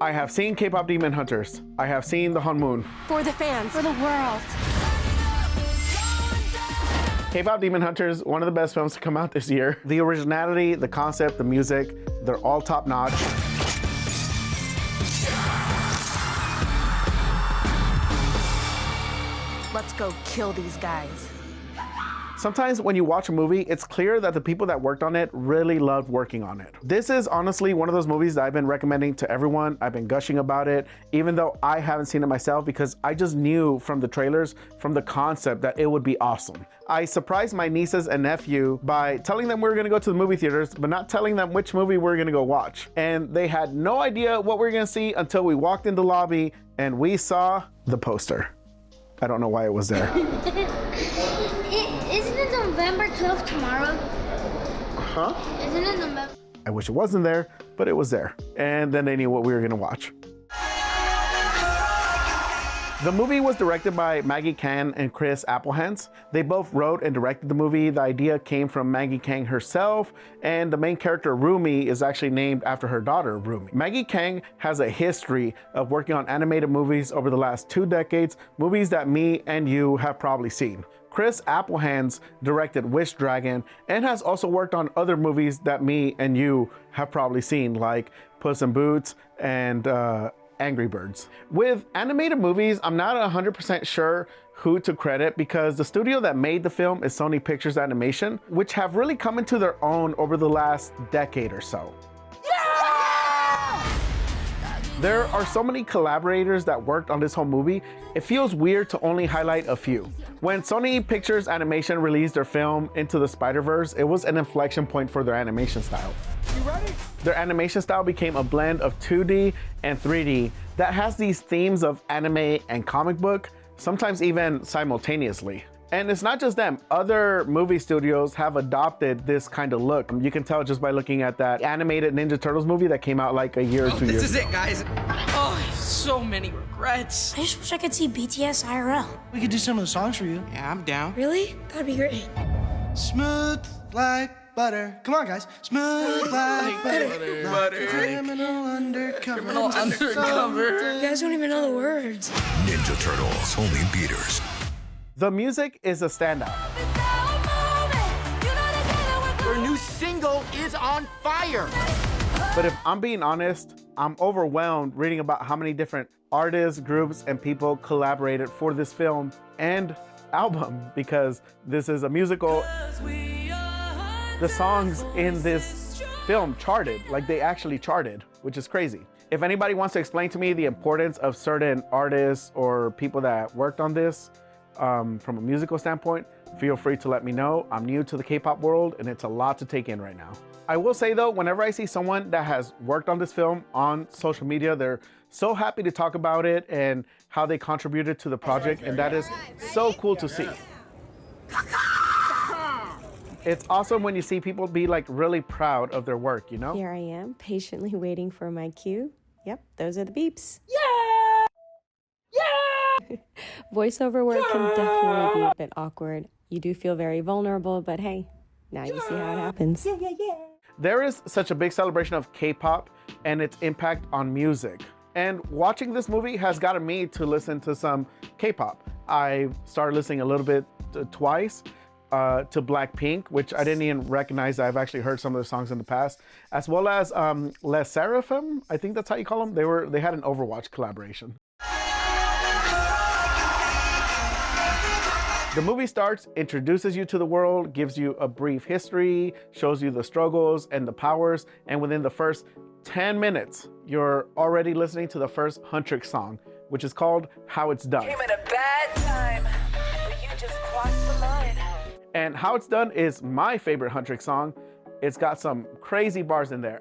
I have seen K-pop Demon Hunters. I have seen The Moon. For the fans. For the world. K-pop Demon Hunters, one of the best films to come out this year. The originality, the concept, the music, they're all top notch. Let's go kill these guys. Sometimes when you watch a movie, it's clear that the people that worked on it really loved working on it. This is honestly one of those movies that I've been recommending to everyone. I've been gushing about it, even though I haven't seen it myself, because I just knew from the trailers, from the concept, that it would be awesome. I surprised my nieces and nephew by telling them we were gonna go to the movie theaters, but not telling them which movie we were gonna go watch. And they had no idea what we were gonna see until we walked in the lobby and we saw the poster. I don't know why it was there. Isn't it November 12th tomorrow? Huh? Isn't it November? I wish it wasn't there, but it was there. And then they knew what we were gonna watch. The movie was directed by Maggie Kang and Chris Applehands. They both wrote and directed the movie. The idea came from Maggie Kang herself, and the main character, Rumi, is actually named after her daughter, Rumi. Maggie Kang has a history of working on animated movies over the last 2 decades, movies that me and you have probably seen. Chris Applehands directed Wish Dragon and has also worked on other movies that me and you have probably seen, like Puss in Boots and Angry Birds. With animated movies, I'm not 100% sure who to credit, because the studio that made the film is Sony Pictures Animation, which have really come into their own over the last decade or so. There are so many collaborators that worked on this whole movie, it feels weird to only highlight a few. When Sony Pictures Animation released their film Into the Spider-Verse, it was an inflection point for their animation style. You ready? Their animation style became a blend of 2D and 3D that has these themes of anime and comic book, sometimes even simultaneously. And it's not just them, other movie studios have adopted this kind of look. You can tell just by looking at that animated Ninja Turtles movie that came out like a year or 2 years ago. This is it, guys. Oh, I have so many regrets. I just wish I could see BTS IRL. We could do some of the songs for you. Yeah, I'm down. Really? That'd be great. Smooth like butter. Come on, guys. Smooth like butter. Butter. Criminal undercover. Criminal undercover. You guys don't even know the words. Ninja Turtles, only in theaters. The music is a standout. Their new single is on fire. But if I'm being honest, I'm overwhelmed reading about how many different artists, groups, and people collaborated for this film and album, because this is a musical. The songs in this film charted, like they actually charted, which is crazy. If anybody wants to explain to me the importance of certain artists or people that worked on this from a musical standpoint, feel free to let me know. I'm new to the K-pop world and it's a lot to take in right now. I will say though, whenever I see someone that has worked on this film on social media, they're so happy to talk about it and how they contributed to the project, and that is so cool to see. It's awesome when you see people be like really proud of their work, you know? Here I am, patiently waiting for my cue. Yep, those are the beeps. Yeah! Yeah! Voiceover work can definitely be a bit awkward. You do feel very vulnerable, but hey, now you see how it happens. There is such a big celebration of K-pop and its impact on music. And watching this movie has gotten me to listen to some K-pop. I started listening a little bit twice to Blackpink, which I didn't even recognize. I've actually heard some of their songs in the past, as well as Les Seraphim, I think that's how you call them. They had an Overwatch collaboration. The movie starts, introduces you to the world, gives you a brief history, shows you the struggles and the powers, and within the first 10 minutes, you're already listening to the first Huntrix song, which is called How It's Done. Came at a bad time, but you just crossed the line. And How It's Done is my favorite Huntrix song. It's got some crazy bars in there.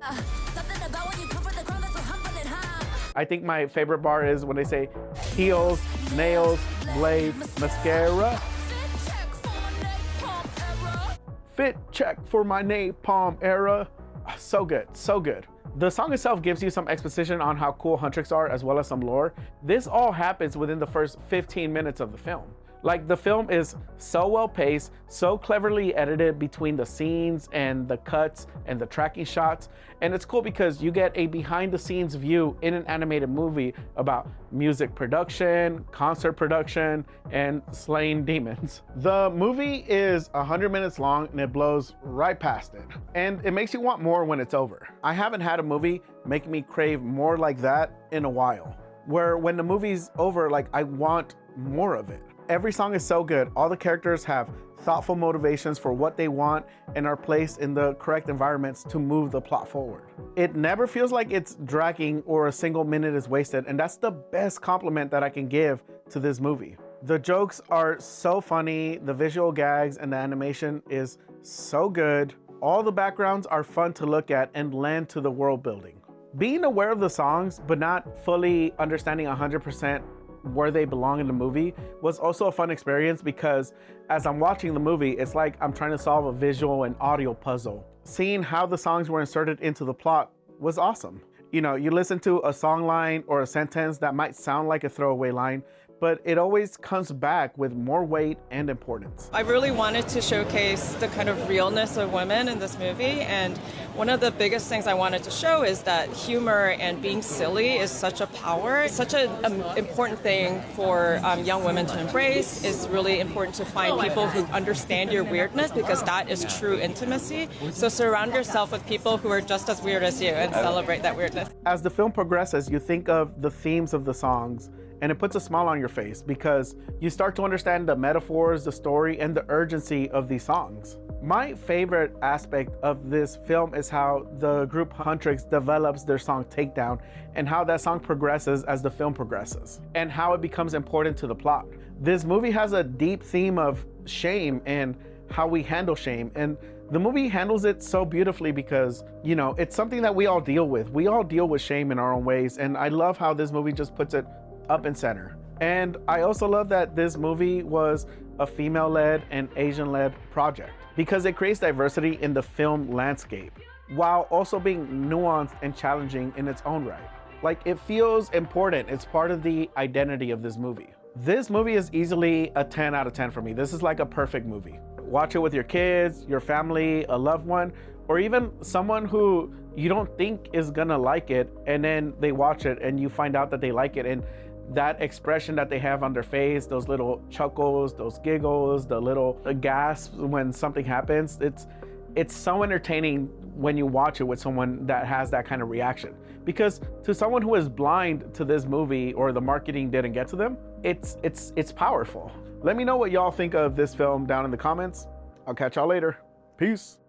I think my favorite bar is when they say heels, nails, blades, mascara. Fit check for my napalm era. So good, so good. The song itself gives you some exposition on how cool Huntrix are, as well as some lore. This all happens within the first 15 minutes of the film. Like, the film is so well paced, so cleverly edited between the scenes and the cuts and the tracking shots. And it's cool because you get a behind the scenes view in an animated movie about music production, concert production, and slaying demons. The movie is 100 minutes long and it blows right past it. And it makes you want more when it's over. I haven't had a movie make me crave more like that in a while, where when the movie's over, like, I want more of it. Every song is so good. All the characters have thoughtful motivations for what they want and are placed in the correct environments to move the plot forward. It never feels like it's dragging or a single minute is wasted, and that's the best compliment that I can give to this movie. The jokes are so funny, the visual gags and the animation is so good. All the backgrounds are fun to look at and lend to the world building. Being aware of the songs, but not fully understanding 100% where they belong in the movie was also a fun experience, because as I'm watching the movie, it's like I'm trying to solve a visual and audio puzzle. Seeing how the songs were inserted into the plot was awesome. You know, you listen to a song line or a sentence that might sound like a throwaway line, but it always comes back with more weight and importance. I really wanted to showcase the kind of realness of women in this movie, and one of the biggest things I wanted to show is that humor and being silly is such a power. It's such an important thing for young women to embrace. It's really important to find people who understand your weirdness, because that is true intimacy. So surround yourself with people who are just as weird as you and celebrate that weirdness. As the film progresses, you think of the themes of the songs, and it puts a smile on your face because you start to understand the metaphors, the story, and the urgency of these songs. My favorite aspect of this film is how the group Huntrix develops their song Takedown, and how that song progresses as the film progresses, and how it becomes important to the plot. This movie has a deep theme of shame and how we handle shame, and the movie handles it so beautifully because, you know, it's something that we all deal with. We all deal with shame in our own ways, and I love how this movie just puts it up and center. And I also love that this movie was a female-led and Asian-led project, because it creates diversity in the film landscape while also being nuanced and challenging in its own right. Like, it feels important. It's part of the identity of this movie. This movie is easily a 10 out of 10 for me. This is like a perfect movie. Watch it with your kids, your family, a loved one, or even someone who you don't think is gonna like it, and then they watch it and you find out that they like it, and that expression that they have on their face, those little chuckles, those giggles, the little gasps when something happens, it's so entertaining when you watch it with someone that has that kind of reaction. Because to someone who is blind to this movie, or the marketing didn't get to them, it's powerful. Let me know what y'all think of this film down in the comments. I'll catch y'all later. Peace.